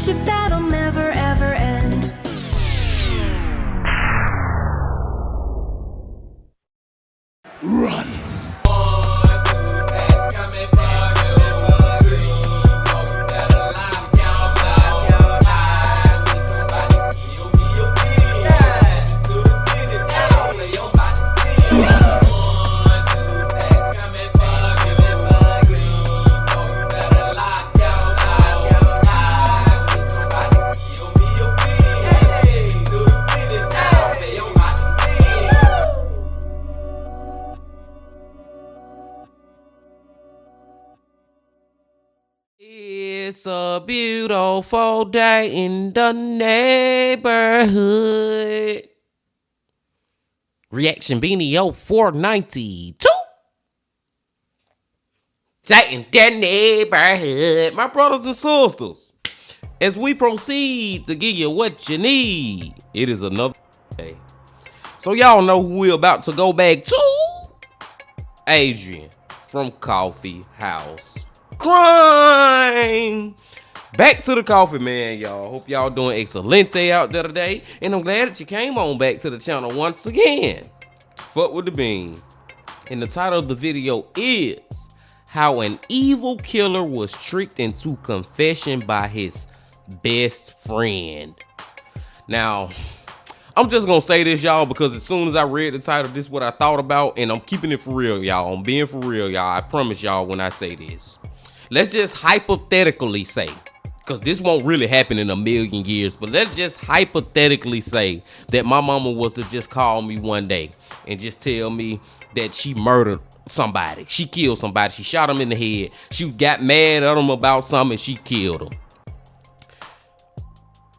friendship that'll never ever end. Run! It's a beautiful day in the neighborhood. Reaction Beanie 0492. Day in the neighborhood. My brothers and sisters, as we proceed to give you what you need, it is another day. So y'all know who we're about to go back to. Adrian from Coffeehouse. Crime! Back to the coffee, man, y'all. Hope y'all doing excelente out there today. And I'm glad that you came on back to the channel once again. Fuck with the bean. And the title of the video is How an Evil Killer Was Tricked into Confession by His Best Friend. Now, I'm just gonna say this, y'all, because as soon as I read the title, this is what I thought about, and I'm keeping it for real, y'all. I'm being for real, y'all. I promise y'all when I say this. Let's just hypothetically say, because this won't really happen in a million years, but let's just hypothetically say that my mama was to just call me one day and just tell me that she murdered somebody. She killed somebody. She shot him in the head. She got mad at him about something and she killed him.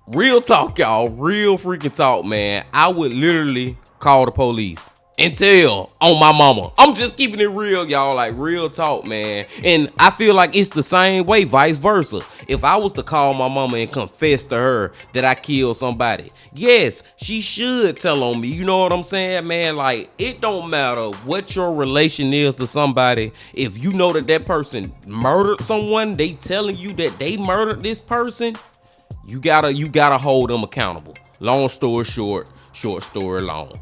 Real talk, y'all. Real freaking talk, man. I would literally call the police and tell on my mama. I'm just keeping it real, y'all. Like, real talk, man. And I feel like it's the same way, vice versa. If I was to call my mama and confess to her that I killed somebody, yes, she should tell on me. You know what I'm saying, man? Like, it don't matter what your relation is to somebody. If you know that that person murdered someone, they telling you that they murdered this person, you gotta hold them accountable. Long story short, short story long.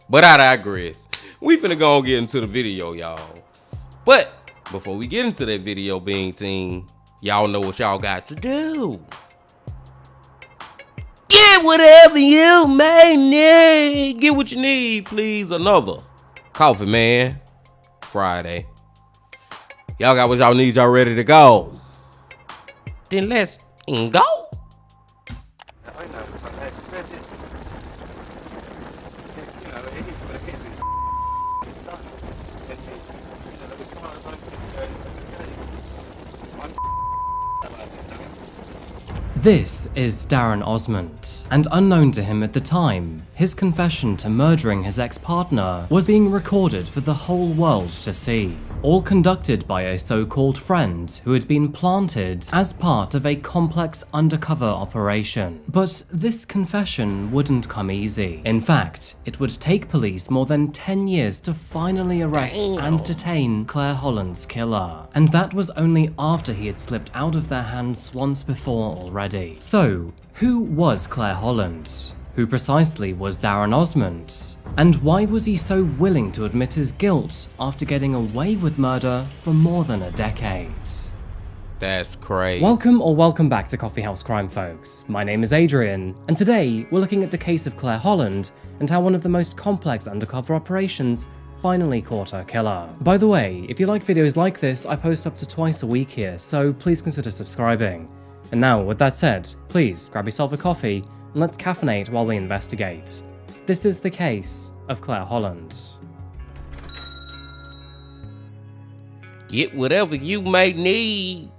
But I digress. We finna go and get into the video, y'all. But before we get into that video, being team, y'all know what y'all got to do. Get whatever you may need. Get what you need, please. Another Coffee Man Friday. Y'all got what y'all need. Y'all ready to go? Then let's go. This is Darren Osmond, and unknown to him at the time, his confession to murdering his ex-partner was being recorded for the whole world to see, all conducted by a so-called friend who had been planted as part of a complex undercover operation. But this confession wouldn't come easy. In fact, it would take police more than 10 years to finally arrest and detain Claire Holland's killer. And that was only after he had slipped out of their hands once before already. So, who was Claire Holland? Who precisely was Darren Osmond? And why was he so willing to admit his guilt after getting away with murder for more than a decade? That's crazy. Welcome back to Coffeehouse Crime, folks. My name is Adrian, and today we're looking at the case of Claire Holland and how one of the most complex undercover operations finally caught her killer. By the way, if you like videos like this, I post up to twice a week here, so please consider subscribing. And now, with that said, please grab yourself a coffee and let's caffeinate while we investigate. This is the case of Claire Holland. Get whatever you may need.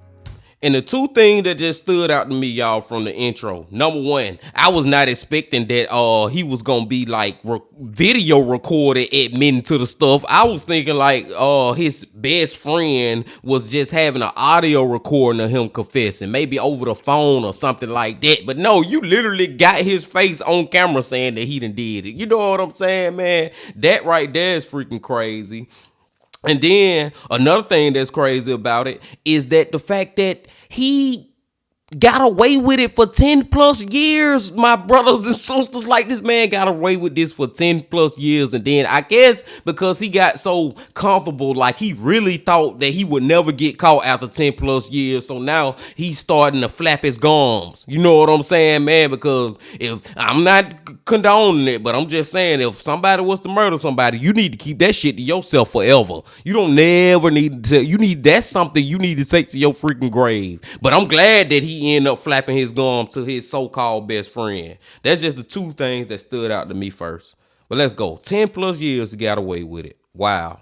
And the two things that just stood out to me, y'all, from the intro. Number one, I was not expecting that he was gonna be like video recorded admitting to the stuff. I was thinking like his best friend was just having an audio recording of him confessing, maybe over the phone or something like that. But no, you literally got his face on camera saying that he done did it. You know what I'm saying, man? That right there is freaking crazy. And then another thing that's crazy about it is that the fact that he got away with it for 10 plus years, my brothers and sisters. Like, this man got away with this for 10 plus years. And then I guess because he got so comfortable, like he really thought that he would never get caught after 10 plus years. So now he's starting to flap his gums. You know what I'm saying, man? Because if I'm not condoning it, but I'm just saying, if somebody was to murder somebody, you need to keep that shit to yourself forever. You don't never need to, that's something you need to take to your freaking grave. But I'm glad that he ended up flapping his gum to his so-called best friend. That's just the two things that stood out to me first. But let's go. 10 plus years he got away with it. Wow.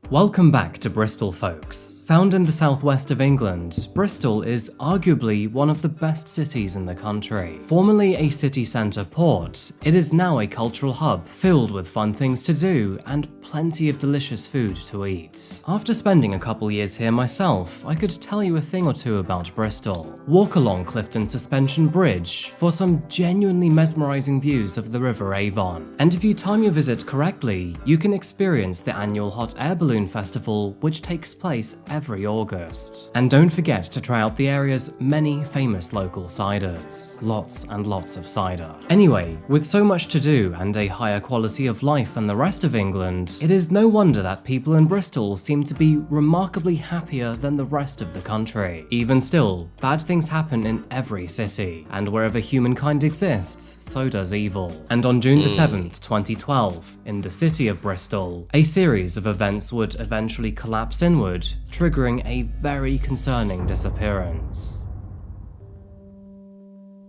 Welcome back to Bristol, folks. Found in the southwest of England, Bristol is arguably one of the best cities in the country. Formerly a city centre port, it is now a cultural hub filled with fun things to do and plenty of delicious food to eat. After spending a couple years here myself, I could tell you a thing or two about Bristol. Walk along Clifton Suspension Bridge for some genuinely mesmerising views of the River Avon. And if you time your visit correctly, you can experience the annual Hot Air Balloon Festival, which takes place every August. And don't forget to try out the area's many famous local ciders. Lots and lots of cider. Anyway, with so much to do and a higher quality of life than the rest of England, it is no wonder that people in Bristol seem to be remarkably happier than the rest of the country. Even still, bad things happen in every city, and wherever humankind exists, so does evil. And on June the 7th, 2012, in the city of Bristol, a series of events would eventually collapse inward, triggering a very concerning disappearance.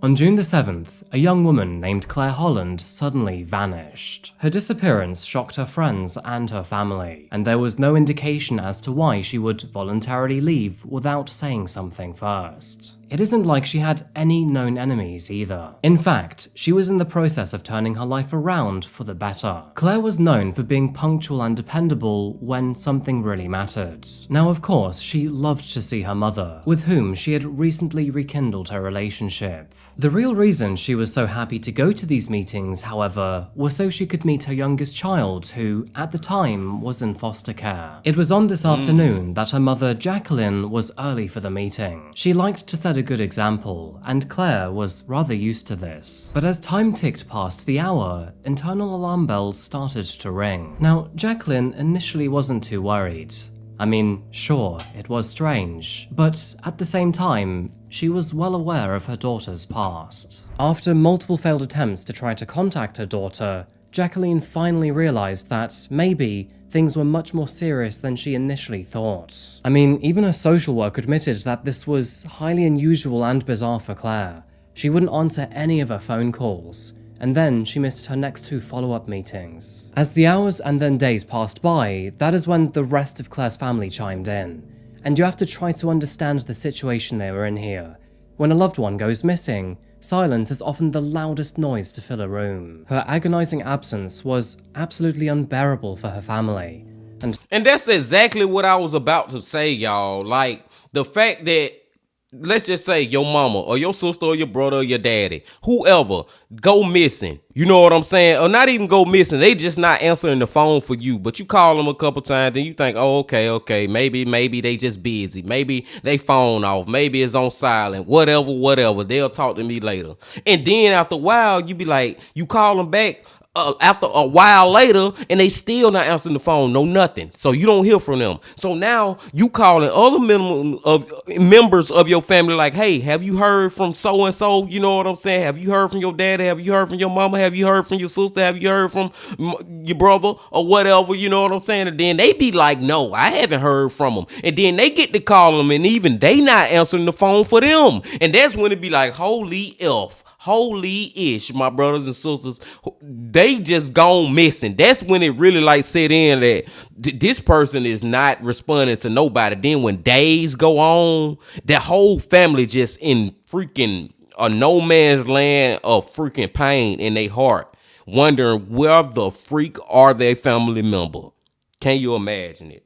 On June the 7th, a young woman named Claire Holland suddenly vanished. Her disappearance shocked her friends and her family, and there was no indication as to why she would voluntarily leave without saying something first. It isn't like she had any known enemies either. In fact, she was in the process of turning her life around for the better. Claire was known for being punctual and dependable when something really mattered. Now, of course, she loved to see her mother, with whom she had recently rekindled her relationship. The real reason she was so happy to go to these meetings, however, was so she could meet her youngest child, who, at the time, was in foster care. It was on this afternoon that her mother, Jacqueline, was early for the meeting. She liked to set a good example, and Claire was rather used to this. But as time ticked past the hour, internal alarm bells started to ring. Now, Jacqueline initially wasn't too worried. I mean, sure, it was strange, but at the same time, she was well aware of her daughter's past. After multiple failed attempts to try to contact her daughter, Jacqueline finally realized that maybe things were much more serious than she initially thought. I mean, even her social worker admitted that this was highly unusual and bizarre for Claire. She wouldn't answer any of her phone calls, and then she missed her next 2 follow-up meetings. As the hours and then days passed by, that is when the rest of Claire's family chimed in. And you have to try to understand the situation they were in here. When a loved one goes missing, silence is often the loudest noise to fill a room. Her agonizing absence was absolutely unbearable for her family. And that's exactly what I was about to say, y'all. Like, the fact that, let's just say your mama or your sister or your brother or your daddy, whoever, go missing. You know what I'm saying? Or not even go missing. They just not answering the phone for you. But you call them a couple times, then you think, oh, okay. Maybe they just busy. Maybe they phone off. Maybe it's on silent. Whatever. They'll talk to me later. And then after a while, you be like, you call them back after a while later, and they still not answering the phone, no nothing. So you don't hear from them. So now you calling other members of your family like, hey, have you heard from so and so? You know what I'm saying? Have you heard from your daddy? Have you heard from your mama? Have you heard from your sister? Have you heard from your brother or whatever? You know what I'm saying? And then they be like, no, I haven't heard from them. And then they get to call them, and even they not answering the phone for them. And that's when it be like, holy ish, my brothers and sisters, they just gone missing. That's when it really like set in that this person is not responding to nobody. Then when days go on, that whole family just in freaking a no man's land of freaking pain in their heart, wondering where the freak are their family member. Can you imagine it?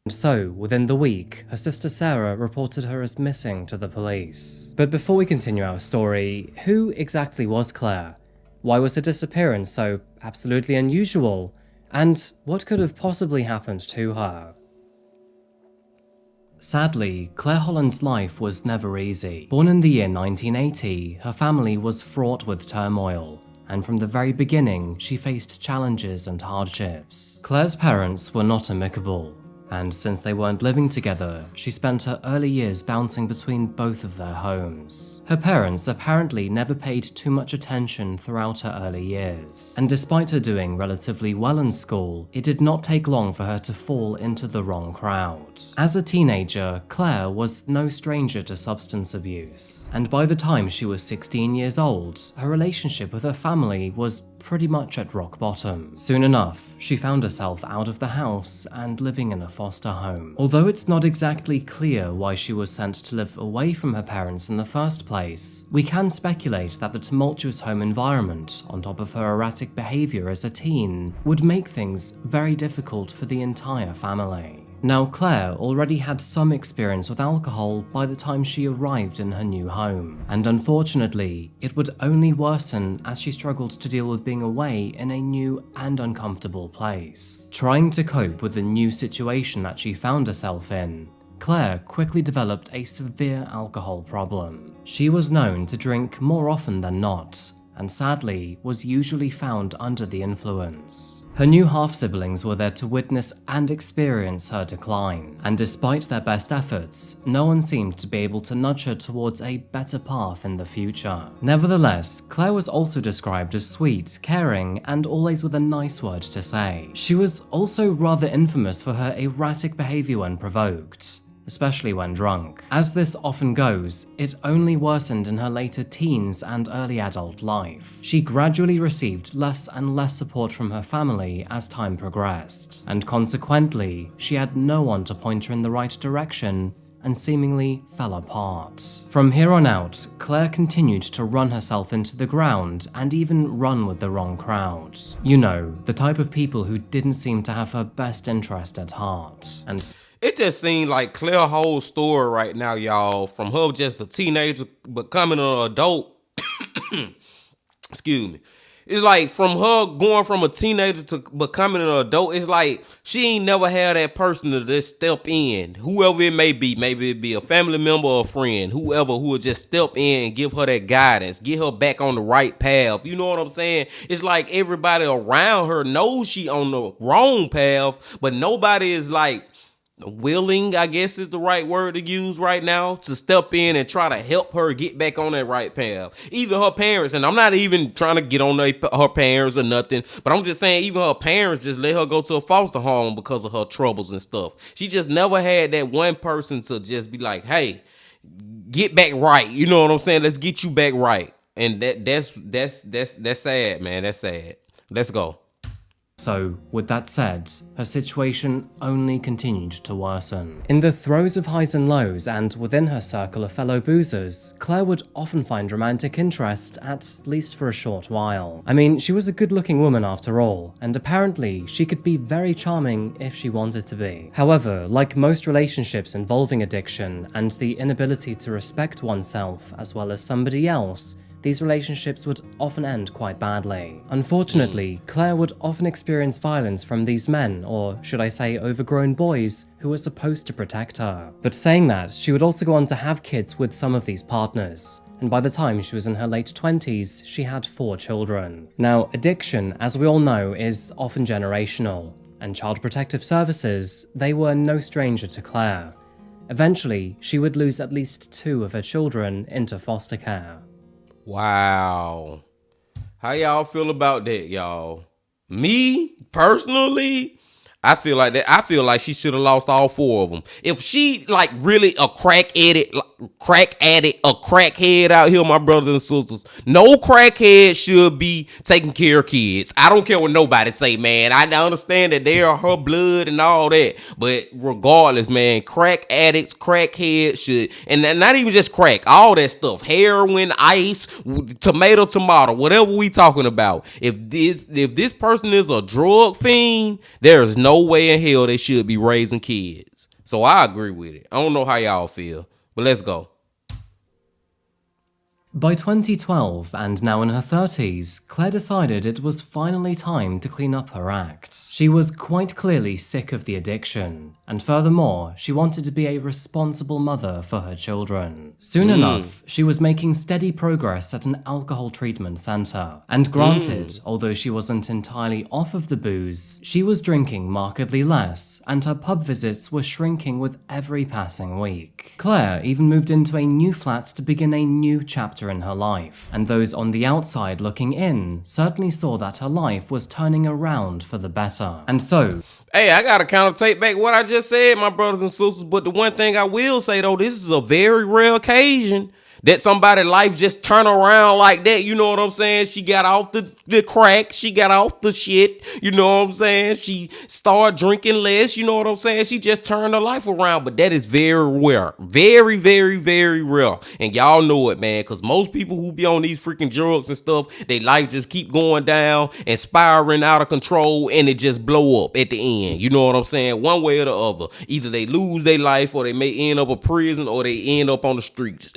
So, within the week, her sister Sarah reported her as missing to the police. But before we continue our story, who exactly was Claire? Why was her disappearance so absolutely unusual? And what could have possibly happened to her? Sadly, Claire Holland's life was never easy. Born in the year 1980, her family was fraught with turmoil, and from the very beginning, she faced challenges and hardships. Claire's parents were not amicable, and since they weren't living together, she spent her early years bouncing between both of their homes. Her parents apparently never paid too much attention throughout her early years, and despite her doing relatively well in school, it did not take long for her to fall into the wrong crowd. As a teenager, Claire was no stranger to substance abuse, and by the time she was 16 years old, her relationship with her family was pretty much at rock bottom. Soon enough, she found herself out of the house and living in a foster home. Although it's not exactly clear why she was sent to live away from her parents in the first place, we can speculate that the tumultuous home environment, on top of her erratic behavior as a teen, would make things very difficult for the entire family. Now, Claire already had some experience with alcohol by the time she arrived in her new home, and unfortunately, it would only worsen as she struggled to deal with being away in a new and uncomfortable place. Trying to cope with the new situation that she found herself in, Claire quickly developed a severe alcohol problem. She was known to drink more often than not, and sadly, was usually found under the influence. Her new half-siblings were there to witness and experience her decline, and despite their best efforts, no one seemed to be able to nudge her towards a better path in the future. Nevertheless, Claire was also described as sweet, caring, and always with a nice word to say. She was also rather infamous for her erratic behavior when provoked, especially when drunk. As this often goes, it only worsened in her later teens and early adult life. She gradually received less and less support from her family as time progressed, and consequently, she had no one to point her in the right direction and seemingly fell apart. From here on out, Claire continued to run herself into the ground and even run with the wrong crowd. You know, the type of people who didn't seem to have her best interest at heart. And it just seemed like Claire's whole story right now, y'all, from her just a teenager becoming an adult. Excuse me. It's like from her going from a teenager to becoming an adult, it's like she ain't never had that person to just step in, whoever it may be. Maybe it be a family member or a friend, whoever, who would just step in and give her that guidance, get her back on the right path. You know what I'm saying? It's like everybody around her knows she on the wrong path, but nobody is like willing, I guess is the right word to use right now, to step in and try to help her get back on that right path. Even her parents, and I'm not even trying to get on her parents or nothing, but I'm just saying even her parents just let her go to a foster home because of her troubles and stuff. She just never had that one person to just be like, hey, get back right. You know what I'm saying? Let's get you back right. And that's sad, man. That's sad. Let's go. So, with that said, her situation only continued to worsen. In the throes of highs and lows, and within her circle of fellow boozers, Claire would often find romantic interest, at least for a short while. I mean, she was a good-looking woman after all, and apparently she could be very charming if she wanted to be. However, like most relationships involving addiction and the inability to respect oneself as well as somebody else, these relationships would often end quite badly. Unfortunately, Claire would often experience violence from these men, or should I say overgrown boys, who were supposed to protect her. But saying that, she would also go on to have kids with some of these partners, and by the time she was in her late 20s, she had 4 children. Now, addiction, as we all know, is often generational, and Child Protective Services, they were no stranger to Claire. Eventually, she would lose at least 2 of her children into foster care. Wow. How y'all feel about that, y'all? Me, personally, I feel like that. I feel like she should have lost all 4 of them. If she like really a crack addict, a crackhead out here, my brothers and sisters, no crackhead should be taking care of kids. I don't care what nobody say, man. I understand that they are her blood and all that, but regardless, man, crack addicts, crackheads should, and not even just crack, all that stuff, heroin, ice, tomato, whatever we talking about. If this person is a drug fiend, there is no way in hell they should be raising kids. So I agree with it. I don't know how y'all feel, but let's go. By 2012, and now in her 30s, Claire decided it was finally time to clean up her act. She was quite clearly sick of the addiction, And furthermore, she wanted to be a responsible mother for her children. Soon enough, she was making steady progress at an alcohol treatment center. And granted, although she wasn't entirely off of the booze, she was drinking markedly less, and her pub visits were shrinking with every passing week. Claire even moved into a new flat to begin a new chapter in her life, and those on the outside looking in certainly saw that her life was turning around for the better. And so, hey, I gotta kind of take back what I just said, my brothers and sisters. But the one thing I will say though, this is a very rare occasion that somebody's life just turn around like that. You know what I'm saying? She got off the crack. She got off the shit. You know what I'm saying? She started drinking less. You know what I'm saying? She just turned her life around. But that is very rare. Very, very, very rare. And y'all know it, man. Because most people who be on these freaking drugs and stuff, their life just keep going down and spiraling out of control. And it just blow up at the end. You know what I'm saying? One way or the other. Either they lose their life or they may end up in prison or they end up on the streets.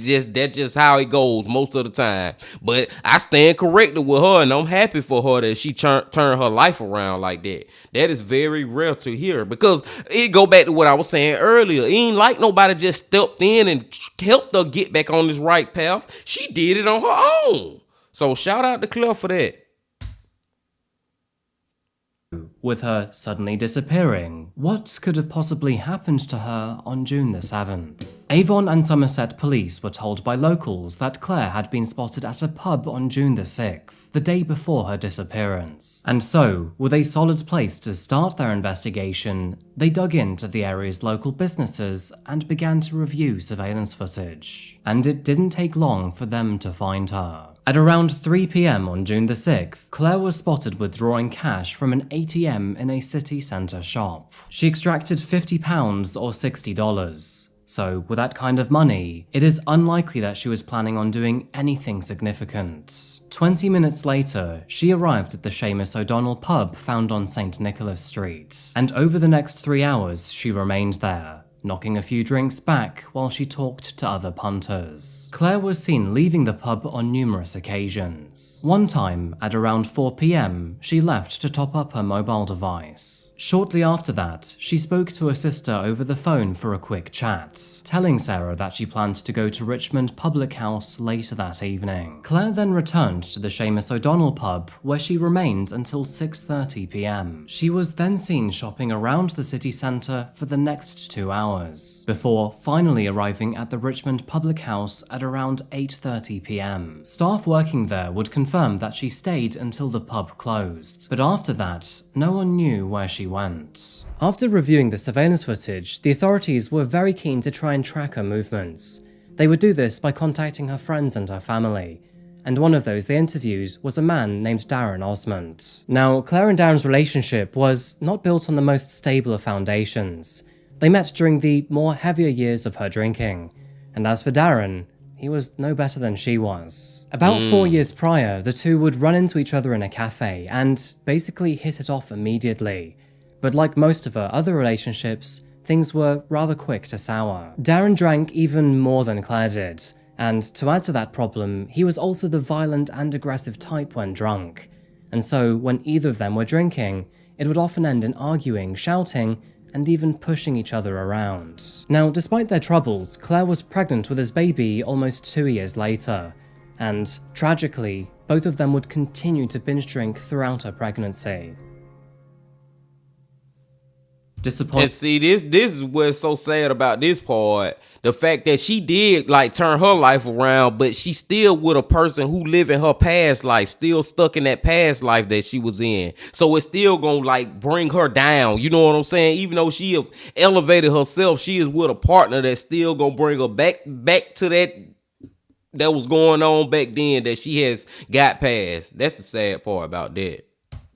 That's just how it goes most of the time. But I stand corrected with her, and I'm happy for her that she turned her life around like that. That is very rare to hear, because it go back to what I was saying earlier. It ain't like nobody just stepped in and helped her get back on this right path. She did it on her own. So shout out to Claire for that. with her suddenly disappearing, what could have possibly happened to her on June the 7th? Avon and Somerset police were told by locals that Claire had been spotted at a pub on June the 6th, the day before her disappearance. And so, with a solid place to start their investigation, they dug into the area's local businesses and began to review surveillance footage. And it didn't take long for them to find her. At around 3 PM on June the 6th, Claire was spotted withdrawing cash from an ATM in a city centre shop. She extracted £50 or $60. So, with that kind of money, it is unlikely that she was planning on doing anything significant. 20 minutes later, she arrived at the Seamus O'Donnell pub found on St. Nicholas Street, and over the next 3 hours she remained there, knocking a few drinks back while she talked to other punters. Claire was seen leaving the pub on numerous occasions. One time, at around 4 PM, she left to top up her mobile device. Shortly after that, she spoke to her sister over the phone for a quick chat, telling Sarah that she planned to go to Richmond Public House later that evening. Claire then returned to the Seamus O'Donnell pub, where she remained until 6:30 PM. She was then seen shopping around the city centre for the next 2 hours, before finally arriving at the Richmond Public House at around 8:30 PM. Staff working there would confirm that she stayed until the pub closed, but after that, no one knew where she went. After reviewing the surveillance footage, the authorities were very keen to try and track her movements. They would do this by contacting her friends and her family, and one of those they interviewed was a man named Darren Osmond. Now, Claire and Darren's relationship was not built on the most stable of foundations. They met during the more heavier years of her drinking, and as for Darren, he was no better than she was. About 4 years prior, the two would run into each other in a cafe and basically hit it off immediately. But like most of her other relationships, things were rather quick to sour. Darren drank even more than Claire did, and to add to that problem, he was also the violent and aggressive type when drunk. And so, when either of them were drinking, it would often end in arguing, shouting, and even pushing each other around. Now, despite their troubles, Claire was pregnant with his baby almost 2 years later, and tragically, both of them would continue to binge drink throughout her pregnancy. And see, this is what's so sad about this part. The fact that she did like turn her life around, but she still with a person who live in her past life, still stuck in that past life that she was in. So it's still gonna like bring her down. You know what I'm saying? Even though she have elevated herself, she is with a partner that's still gonna bring her back to that was going on back then that she has got past. That's the sad part about that.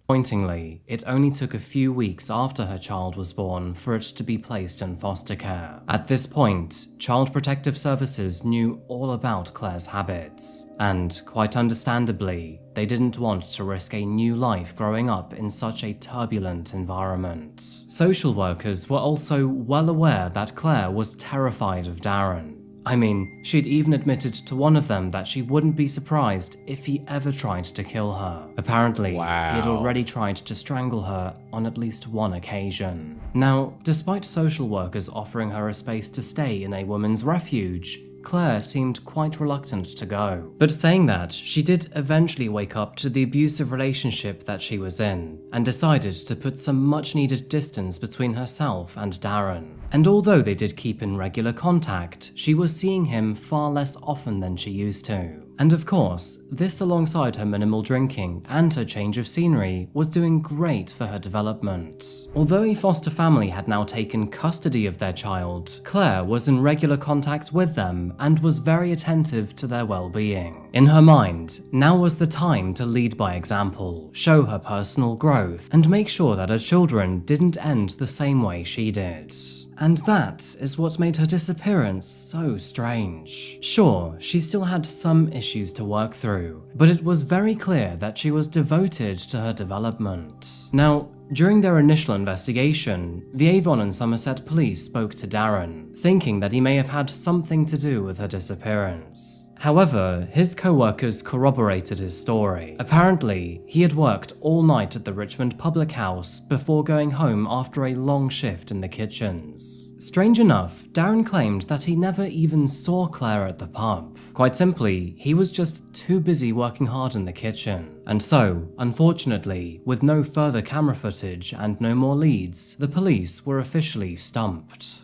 Disappointingly, it only took a few weeks after her child was born for it to be placed in foster care. At this point, Child Protective Services knew all about Claire's habits, and quite understandably, they didn't want to risk a new life growing up in such a turbulent environment. Social workers were also well aware that Claire was terrified of Darren, I mean, she'd even admitted to one of them that she wouldn't be surprised if he ever tried to kill her. Apparently, he had already tried to strangle her on at least one occasion. Now, despite social workers offering her a space to stay in a women's refuge, Claire seemed quite reluctant to go. But saying that, she did eventually wake up to the abusive relationship that she was in, and decided to put some much needed distance between herself and Darren. And although they did keep in regular contact, she was seeing him far less often than she used to. And of course, this alongside her minimal drinking and her change of scenery was doing great for her development. Although a foster family had now taken custody of their child, Claire was in regular contact with them and was very attentive to their well-being. In her mind, now was the time to lead by example, show her personal growth, and make sure that her children didn't end the same way she did. And that is what made her disappearance so strange. Sure, she still had some issues to work through, but it was very clear that she was devoted to her development. Now, during their initial investigation, the Avon and Somerset police spoke to Darren, thinking that he may have had something to do with her disappearance. However, his co-workers corroborated his story. Apparently, he had worked all night at the Richmond public house before going home after a long shift in the kitchens. Strange enough, Darren claimed that he never even saw Claire at the pub. Quite simply, he was just too busy working hard in the kitchen. And so, unfortunately, with no further camera footage and no more leads, the police were officially stumped.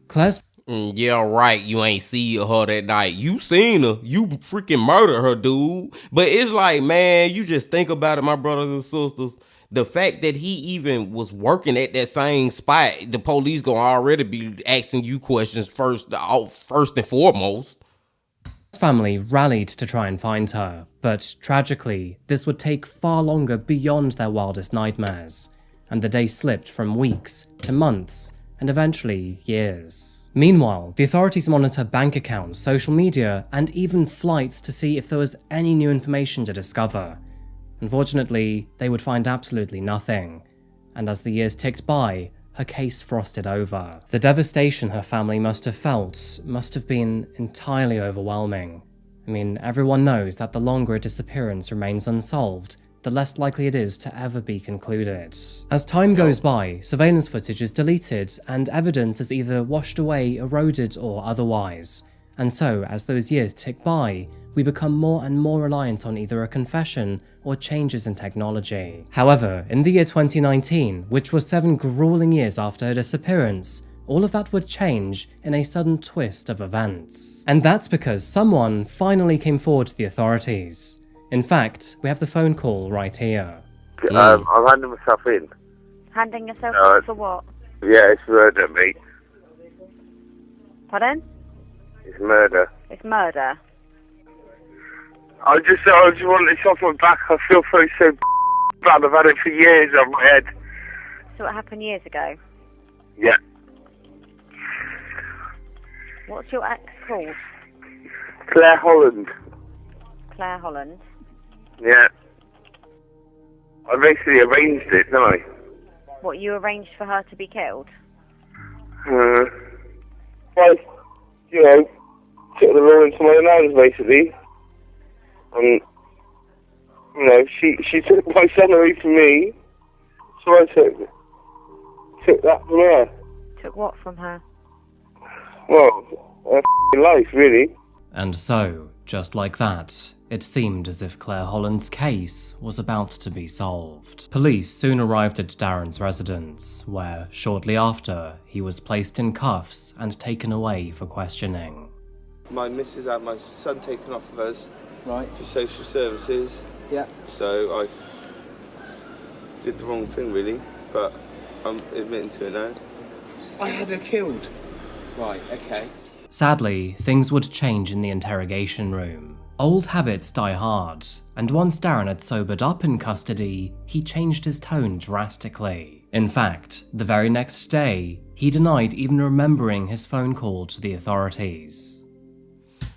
Claire's Yeah, right. You ain't see her that night. You seen her. You freaking murdered her, dude. But it's like, man, you just think about it, my brothers and sisters. The fact that he even was working at that same spot, the police gonna already be asking you questions first and foremost. family rallied to try and find her, but tragically, this would take far longer beyond their wildest nightmares, and the day slipped from weeks to months, and eventually years. Meanwhile, the authorities monitor bank accounts, social media, and even flights to see if there was any new information to discover. Unfortunately, they would find absolutely nothing, and as the years ticked by, her case frosted over. The devastation her family must have felt must have been entirely overwhelming. I mean, everyone knows that the longer a disappearance remains unsolved, the less likely it is to ever be concluded. As time goes by, surveillance footage is deleted and evidence is either washed away, eroded, or otherwise. And so, as those years tick by, we become more and more reliant on either a confession or changes in technology. However, in the year 2019, which was 7 grueling years after her disappearance, all of that would change in a sudden twist of events. And that's because someone finally came forward to the authorities. In fact, we have the phone call right here. I'm handing myself in. Handing yourself in for what? Yeah, it's murder, mate. Pardon? It's murder. It's murder. I just want this off my back. I feel so bad. I've had it for years on my head. So what happened years ago? Yeah. What's your ex called? Claire Holland. Claire Holland. Yeah. I basically arranged it, didn't I? What, you arranged for her to be killed? Well, you know, took the law into my own hands, basically. And, you know, she took my son away from me, so I took that from her. Took what from her? Well, her life, really. And so, just like that, it seemed as if Claire Holland's case was about to be solved. Police soon arrived at Darren's residence, where, shortly after, he was placed in cuffs and taken away for questioning. My missus had my son taken off of us, right, for social services. Yeah. So I did the wrong thing, really, but I'm admitting to it now. I had her killed. Right, okay. Sadly, things would change in the interrogation room. Old habits die hard, and once Darren had sobered up in custody, he changed his tone drastically. In fact, the very next day, he denied even remembering his phone call to the authorities.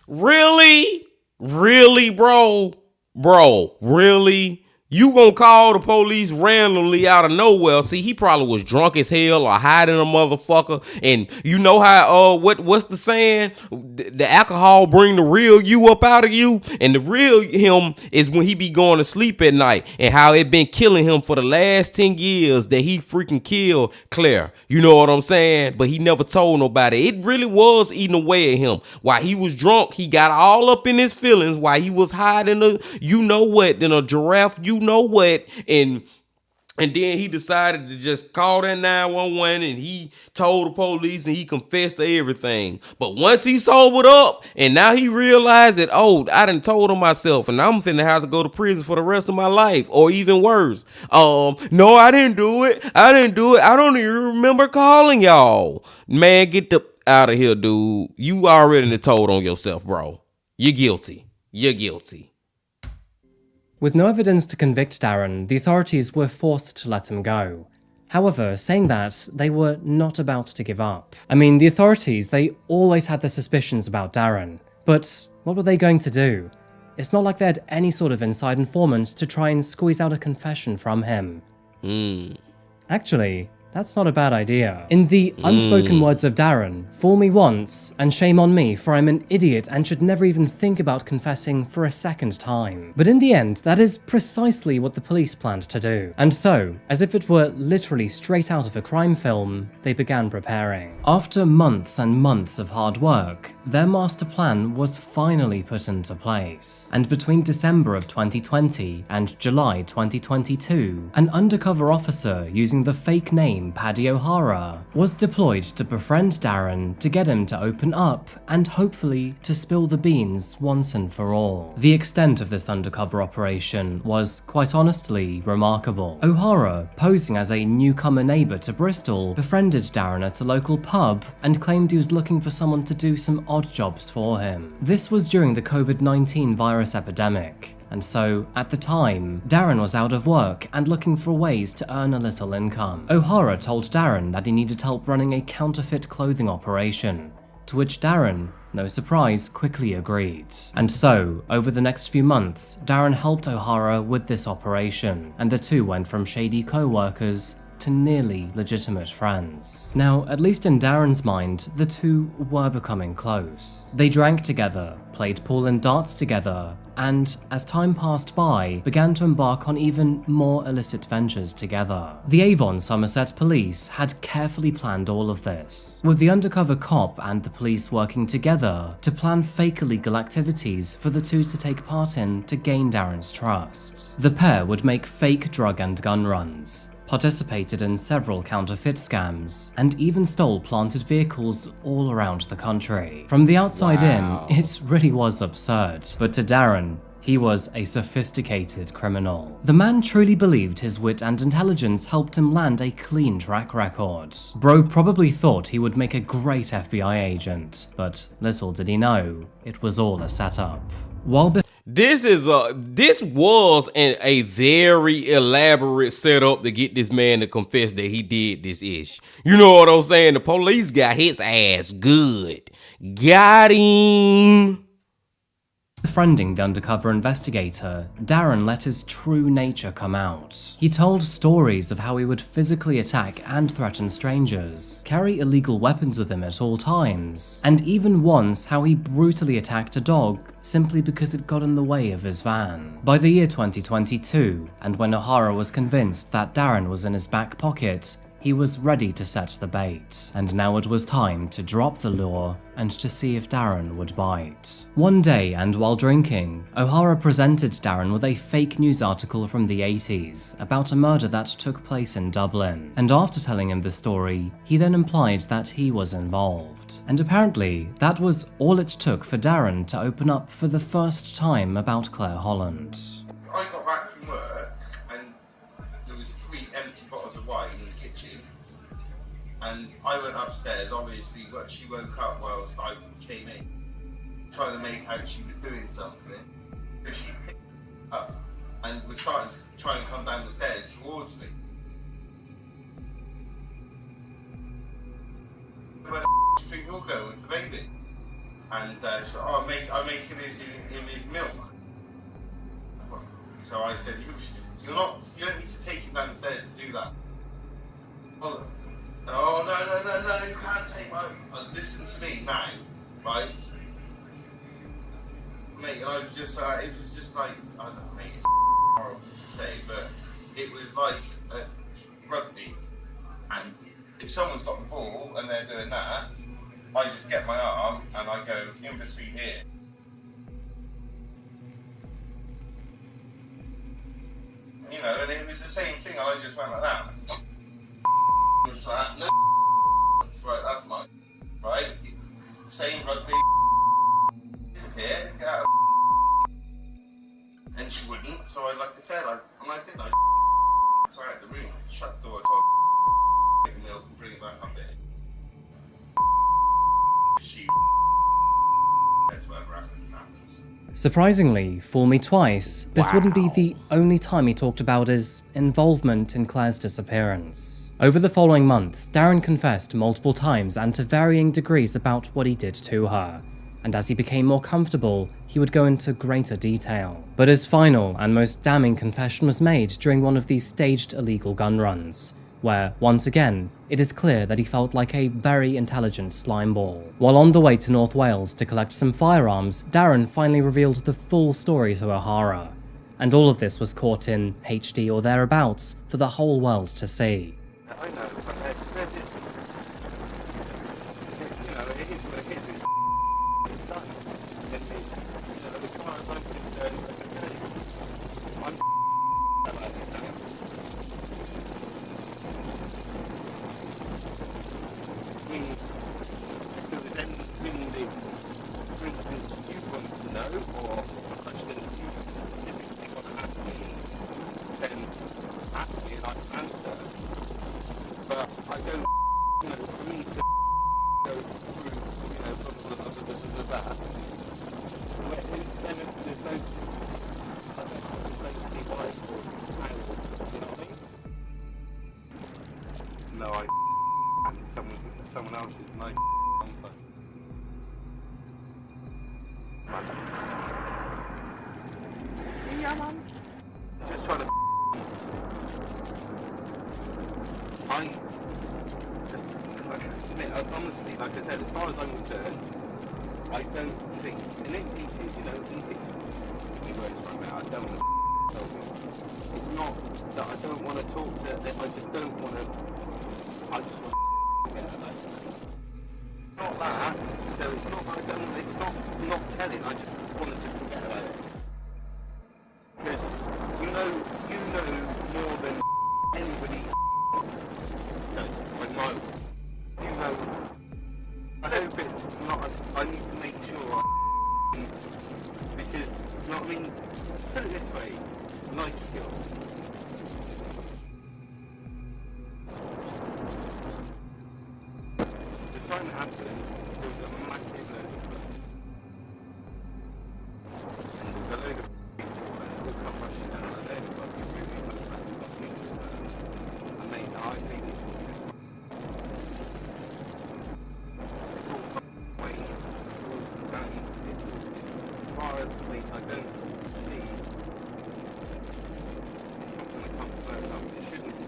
Really? Really, bro? Bro, really? You gonna call the police randomly out of nowhere? See, he probably was drunk as hell or hiding a motherfucker. And you know how what's the saying? The alcohol bring the real you up out of you, and the real him is when he be going to sleep at night, and how it been killing him for the last 10 years that he freaking killed Claire. You know what I'm saying? But he never told nobody. It really was eating away at him. While he was drunk, he got all up in his feelings while he was hiding you know what, in a giraffe, you know what, and then he decided to just call that 911, and he told the police, and he confessed to everything. But once he sobered up, and now he realized that, oh, I done told him myself, and I'm finna have to go to prison for the rest of my life, or even worse. No, I didn't do it. I don't even remember calling y'all. Man, get the out of here, dude. You already told on yourself, bro. You're guilty. With no evidence to convict Darren, the authorities were forced to let him go. However, saying that, they were not about to give up. I mean, the authorities, they always had their suspicions about Darren, but what were they going to do? It's not like they had any sort of inside informant to try and squeeze out a confession from him. Actually, that's not a bad idea. In the unspoken words of Darren, fool me once, and shame on me, for I'm an idiot and should never even think about confessing for a second time. But in the end, that is precisely what the police planned to do. And so, as if it were literally straight out of a crime film, they began preparing. After months and months of hard work, their master plan was finally put into place. And between December of 2020 and July 2022, an undercover officer using the fake name Paddy O'Hara was deployed to befriend Darren to get him to open up and hopefully to spill the beans once and for all. The extent of this undercover operation was, quite honestly, remarkable. O'Hara, posing as a newcomer neighbour to Bristol, befriended Darren at a local pub and claimed he was looking for someone to do some odd jobs for him. This was during the COVID-19 virus epidemic. And so, at the time, Darren was out of work and looking for ways to earn a little income. O'Hara told Darren that he needed help running a counterfeit clothing operation, to which Darren, no surprise, quickly agreed. And so, over the next few months, Darren helped O'Hara with this operation, and the two went from shady co-workers to nearly legitimate friends. Now, at least in Darren's mind, the two were becoming close. They drank together, played pool and darts together, and, as time passed by, began to embark on even more illicit ventures together. The Avon Somerset police had carefully planned all of this, with the undercover cop and the police working together to plan fake illegal activities for the two to take part in to gain Darren's trust. The pair would make fake drug and gun runs, participated in several counterfeit scams, and even stole planted vehicles all around the country. From the outside in, it really was absurd, but to Darren, he was a sophisticated criminal. The man truly believed his wit and intelligence helped him land a clean track record. Bro probably thought he would make a great FBI agent, but little did he know, it was all a setup. This was a very elaborate setup to get this man to confess that he did this ish. You know what I'm saying? The police got his ass good. Got him. Befriending the undercover investigator, Darren let his true nature come out. He told stories of how he would physically attack and threaten strangers, carry illegal weapons with him at all times, and even once how he brutally attacked a dog simply because it got in the way of his van. By the year 2022, and when O'Hara was convinced that Darren was in his back pocket, he was ready to set the bait, and now it was time to drop the lure and to see if Darren would bite. One day, and while drinking, O'Hara presented Darren with a fake news article from the 80s about a murder that took place in Dublin, and after telling him the story, he then implied that he was involved. And apparently, that was all it took for Darren to open up for the first time about Claire Holland. I got back from work and there was 3 empty bottles of wine in the kitchen, and I went upstairs. Obviously she woke up whilst I came in, trying to make out she was doing something, but she picked up and was starting to try and come down the stairs towards me. Where the do you think you'll go with the baby? And she said, oh, I'm making him his milk. So I said, You don't need to take him downstairs to do that. Oh, no, you can't take my... listen to me now, right? Mate, I was just, it was just like, I don't know, mate, it's horrible to say, but it was like rugby. And if someone's got the ball and they're doing that, I just get my arm and I go in between here. You know, and it was the same thing, I just went like that. It was like, no, right, that's mine, right? Same rugby, disappear, get out of and she wouldn't, so I, like I said, I did, so out the room, shut the door, so I take the milk and bring it back up there. She that's whatever happens. Surprisingly, Fool Me Twice, this wouldn't be the only time he talked about his involvement in Claire's disappearance. Over the following months, Darren confessed multiple times and to varying degrees about what he did to her, and as he became more comfortable, he would go into greater detail. But his final and most damning confession was made during one of these staged illegal gun runs, where, once again, it is clear that he felt like a very intelligent slimeball. While on the way to North Wales to collect some firearms, Darren finally revealed the full story to O'Hara, and all of this was caught in HD or thereabouts for the whole world to see. I know, but you know, it is what it is. It's done. And as far as I'm concerned, I'm about it now. If there was anything that, for instance, you want to know, or a question you specifically want to ask me, then ask me and I can answer. But I don't, you know, for me to go through, you know, that, then there's no, I don't know, there's no see why or how, you know what I mean? No, and someone else's nice comfort. Yeah, man. Just trying to. Honestly, like I said, as far as I'm concerned, I don't think, and it is, you know, keywords right now, I don't want to tell you. It's not that I don't want to talk to them, I just don't want to, I just want to get out of that. Not that, so it's not that I don't, it's not telling, I just wanted to forget about it. Because you know more than anybody knows, like my, you know, I hope it's not, I need to make sure because, you know what I mean, put it this way, life skills. The time it happened, there was a massive learning curve. And there's a load of people that will come rushing down and they're fucking really I mean, I think it's I don't see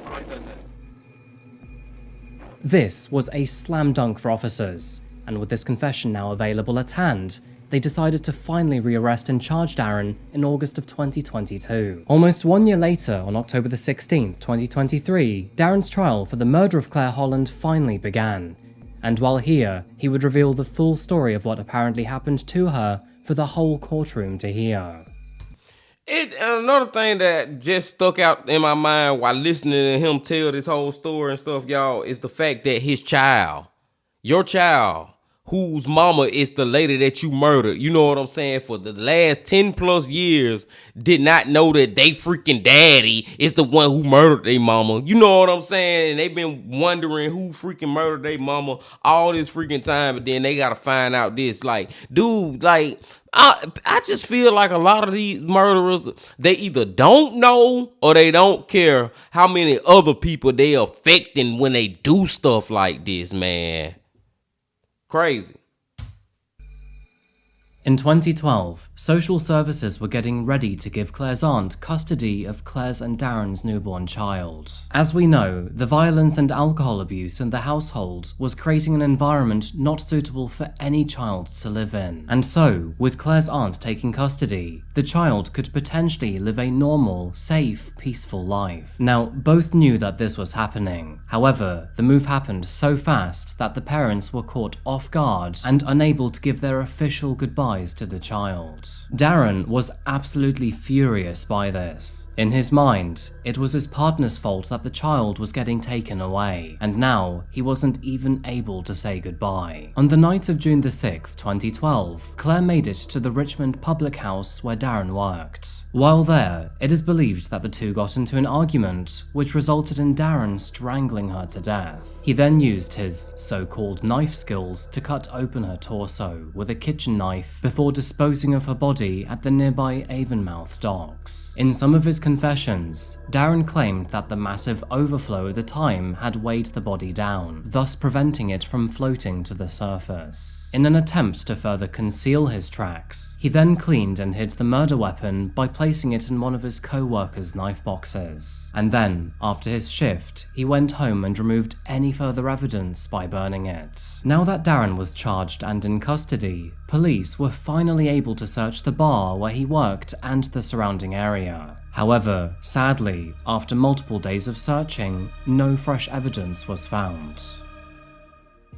I don't know. This was a slam dunk for officers, and with this confession now available at hand, they decided to finally rearrest and charge Darren in August of 2022. Almost 1 year later, on October the 16th, 2023, Darren's trial for the murder of Claire Holland finally began. And while here, he would reveal the full story of what apparently happened to her for the whole courtroom to hear. Another thing that just stuck out in my mind while listening to him tell this whole story and stuff, y'all, is the fact that his child, your child, whose mama is the lady that you murdered, you know what I'm saying, for the last 10 plus years, did not know that they freaking daddy is the one who murdered their mama. You know what I'm saying? And they've been wondering who freaking murdered their mama all this freaking time, but then they gotta find out this. Like, dude, like, I just feel like a lot of these murderers, they either don't know or they don't care how many other people they affecting when they do stuff like this, man. Crazy. In 2012, social services were getting ready to give Claire's aunt custody of Claire's and Darren's newborn child. As we know, the violence and alcohol abuse in the household was creating an environment not suitable for any child to live in. And so, with Claire's aunt taking custody, the child could potentially live a normal, safe, peaceful life. Now, both knew that this was happening. However, the move happened so fast that the parents were caught off guard and unable to give their official goodbyes to the child. Darren was absolutely furious by this. In his mind, it was his partner's fault that the child was getting taken away, and now he wasn't even able to say goodbye. On the night of June the 6th, 2012, Claire made it to the Richmond public house where Darren worked. While there, it is believed that the two got into an argument, which resulted in Darren strangling her to death. He then used his so-called knife skills to cut open her torso with a kitchen knife before disposing of her body at the nearby Avonmouth docks. In some of his confessions, Darren claimed that the massive overflow at the time had weighed the body down, thus preventing it from floating to the surface. In an attempt to further conceal his tracks, he then cleaned and hid the murder weapon by placing it in one of his co-workers' knife boxes. And then, after his shift, he went home and removed any further evidence by burning it. Now that Darren was charged and in custody, police were finally able to search the bar where he worked and the surrounding area. However, sadly, after multiple days of searching, no fresh evidence was found.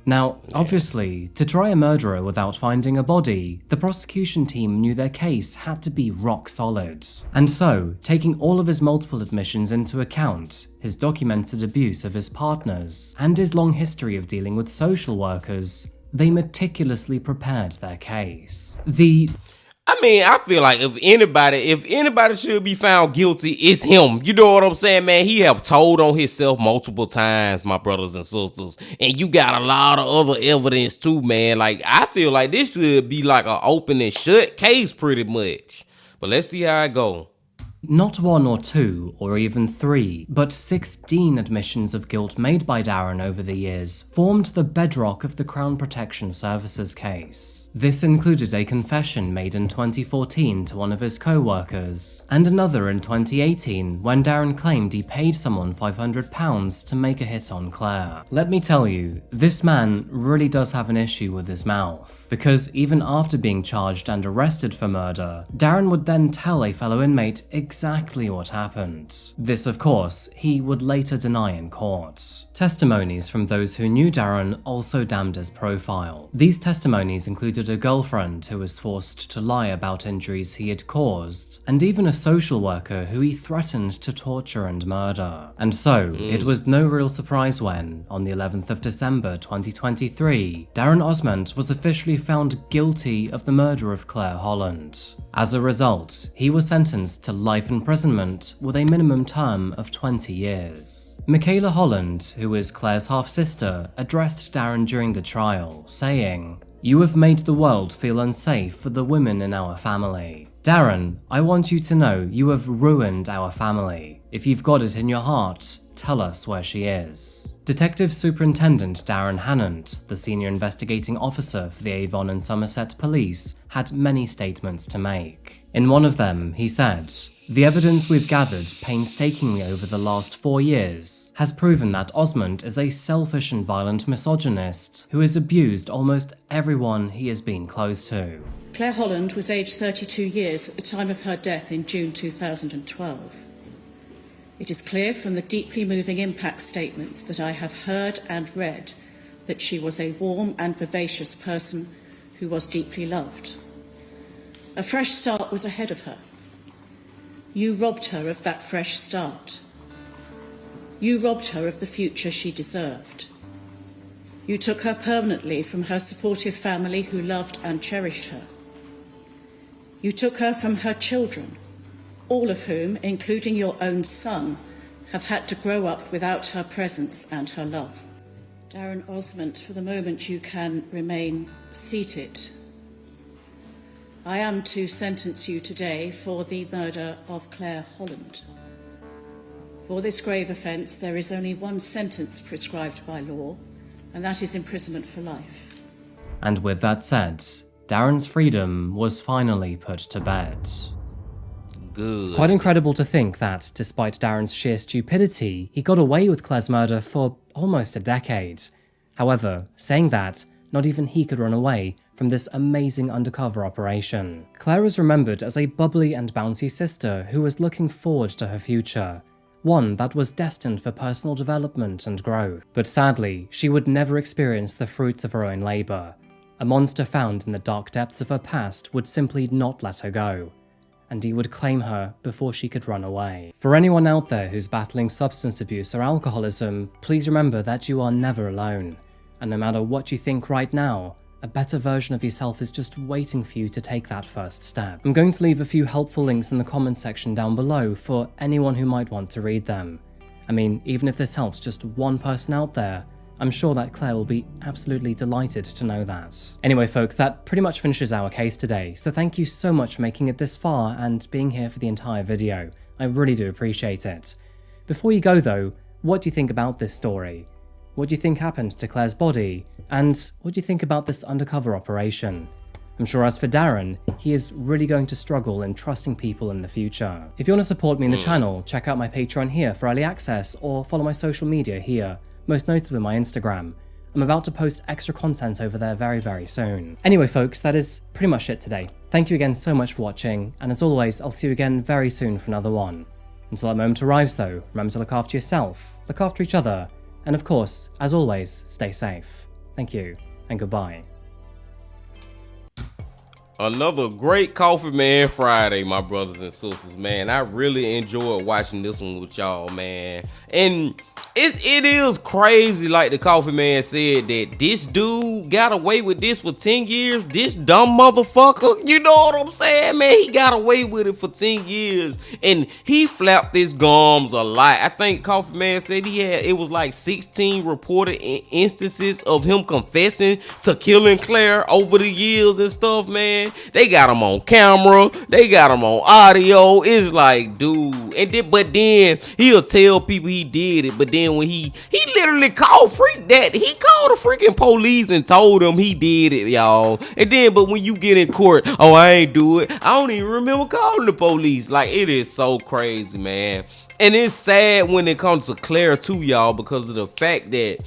Now, obviously, to try a murderer without finding a body, the prosecution team knew their case had to be rock solid. And so, taking all of his multiple admissions into account, his documented abuse of his partners, and his long history of dealing with social workers, they meticulously prepared their case. I feel like if anybody should be found guilty, it's him. You know what I'm saying, man? He have told on himself multiple times, my brothers and sisters. And you got a lot of other evidence too, man. Like, I feel like this should be like an open and shut case pretty much. But let's see how it go. Not 1 or 2, or even 3, but 16 admissions of guilt made by Darren over the years formed the bedrock of the Crown Protection Services case. This included a confession made in 2014 to one of his co-workers, and another in 2018 when Darren claimed he paid someone £500 to make a hit on Claire. Let me tell you, this man really does have an issue with his mouth, because even after being charged and arrested for murder, Darren would then tell a fellow inmate exactly what happened. This, of course, he would later deny in court. Testimonies from those who knew Darren also damned his profile. These testimonies included a girlfriend who was forced to lie about injuries he had caused, and even a social worker who he threatened to torture and murder. And so, it was no real surprise when, on the 11th of December 2023, Darren Osmond was officially found guilty of the murder of Claire Holland. As a result, he was sentenced to life imprisonment with a minimum term of 20 years. Michaela Holland, who is Claire's half-sister, addressed Darren during the trial, saying, "You have made the world feel unsafe for the women in our family. Darren, I want you to know you have ruined our family. If you've got it in your heart, tell us where she is." Detective Superintendent Darren Hannant, the senior investigating officer for the Avon and Somerset Police, had many statements to make. In one of them, he said, "The evidence we've gathered painstakingly over the last 4 years has proven that Osmond is a selfish and violent misogynist who has abused almost everyone he has been close to." Claire Holland was aged 32 years at the time of her death in June 2012. It is clear from the deeply moving impact statements that I have heard and read that she was a warm and vivacious person who was deeply loved. A fresh start was ahead of her. You robbed her of that fresh start. You robbed her of the future she deserved. You took her permanently from her supportive family who loved and cherished her. You took her from her children, all of whom, including your own son, have had to grow up without her presence and her love. Darren Osmond, for the moment you can remain seated. I am to sentence you today for the murder of Claire Holland. For this grave offence, there is only one sentence prescribed by law, and that is imprisonment for life. And with that said, Darren's freedom was finally put to bed. Good. It's quite incredible to think that, despite Darren's sheer stupidity, he got away with Claire's murder for almost a decade. However, saying that, not even he could run away from this amazing undercover operation. Claire is remembered as a bubbly and bouncy sister who was looking forward to her future, one that was destined for personal development and growth. But sadly, she would never experience the fruits of her own labour. A monster found in the dark depths of her past would simply not let her go, and he would claim her before she could run away. For anyone out there who's battling substance abuse or alcoholism, please remember that you are never alone. And no matter what you think right now, a better version of yourself is just waiting for you to take that first step. I'm going to leave a few helpful links in the comment section down below for anyone who might want to read them. I mean, even if this helps just one person out there, I'm sure that Claire will be absolutely delighted to know that. Anyway folks, that pretty much finishes our case today, so thank you so much for making it this far and being here for the entire video. I really do appreciate it. Before you go though, what do you think about this story? What do you think happened to Claire's body? And what do you think about this undercover operation? I'm sure as for Darren, he is really going to struggle in trusting people in the future. If you want to support me in the channel, check out my Patreon here for early access or follow my social media here, most notably my Instagram. I'm about to post extra content over there very, very soon. Anyway folks, that is pretty much it today. Thank you again so much for watching, and as always, I'll see you again very soon for another one. Until that moment arrives though, remember to look after yourself, look after each other, and of course, as always, stay safe. Thank you, and goodbye. Another great Coffee Man Friday, my brothers and sisters, man. I really enjoyed watching this one with y'all, man. And it is crazy, like the Coffee Man said, that this dude got away with this for 10 years. This dumb motherfucker, you know what I'm saying, man? He got away with it for 10 years. And he flapped his gums a lot. I think Coffee Man said it was like 16 reported instances of him confessing to killing Claire over the years and stuff, man. They got him on camera. They got him on audio. It's like, dude. But then he'll tell people he did it. But then when he literally called he called the freaking police and told them he did it, y'all. And then, but when you get in court, oh, I ain't do it. I don't even remember calling the police. Like, it is so crazy, man. And it's sad when it comes to Claire too, y'all, because of the fact that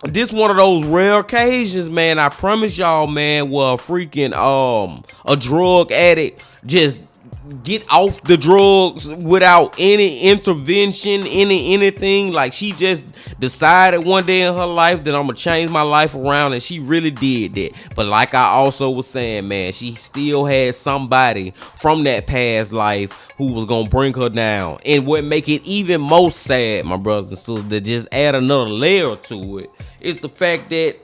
this one of those rare occasions, man, I promise y'all, man, where a freaking a drug addict just get off the drugs without any intervention, anything. Like, she just decided one day in her life that I'm gonna change my life around, and she really did that. But like I also was saying, man, she still had somebody from that past life who was gonna bring her down. And what make it even more sad, my brothers and sisters, to just add another layer to it, is the fact that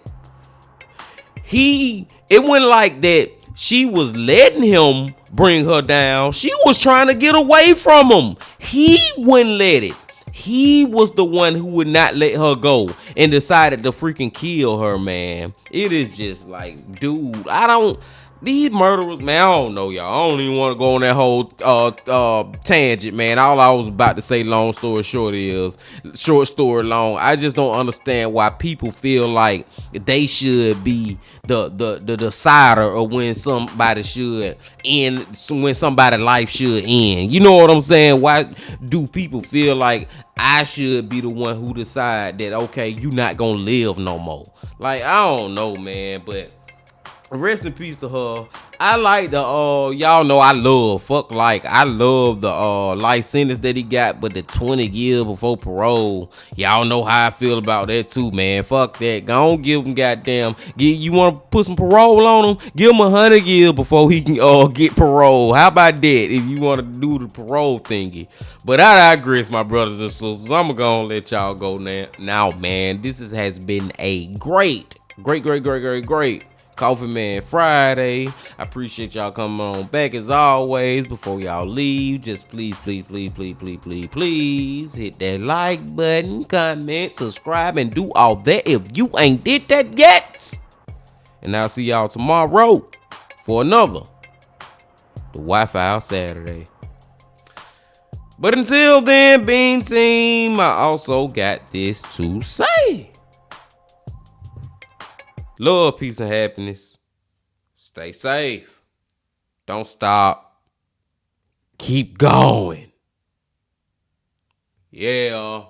it went like that she was letting him bring her down. She was trying to get away from him. He wouldn't let it. He was the one who would not let her go and decided to freaking kill her, man. It is just like, dude, these murderers, man, I don't know, y'all. I don't even want to go on that whole tangent, man. All I was about to say, long story short, is short story long. I just don't understand why people feel like they should be the decider of when somebody should end, when somebody's life should end. You know what I'm saying? Why do people feel like I should be the one who decide that, okay, you not gonna live no more? Like, I don't know, man, but rest in peace to her. I like the y'all know I love the life sentence that he got, but the 20 years before parole, y'all know how I feel about that too, man. Fuck that. Go on, give him goddamn. You want to put some parole on him? Give him 100 years before he can get parole. How about that? If you want to do the parole thingy. But I digress, my brothers and sisters. I'm gonna let y'all go now, man. This has been a great Coffee Man Friday. I appreciate y'all coming on back as always. Before y'all leave, just please hit that like button, comment, subscribe, and do all that if you ain't did that yet. And I'll see y'all tomorrow for another The Wi-Fi Saturday. But until then, Bean Team, I also got this to say. Love, peace, and happiness. Stay safe. Don't stop. Keep going. Yeah.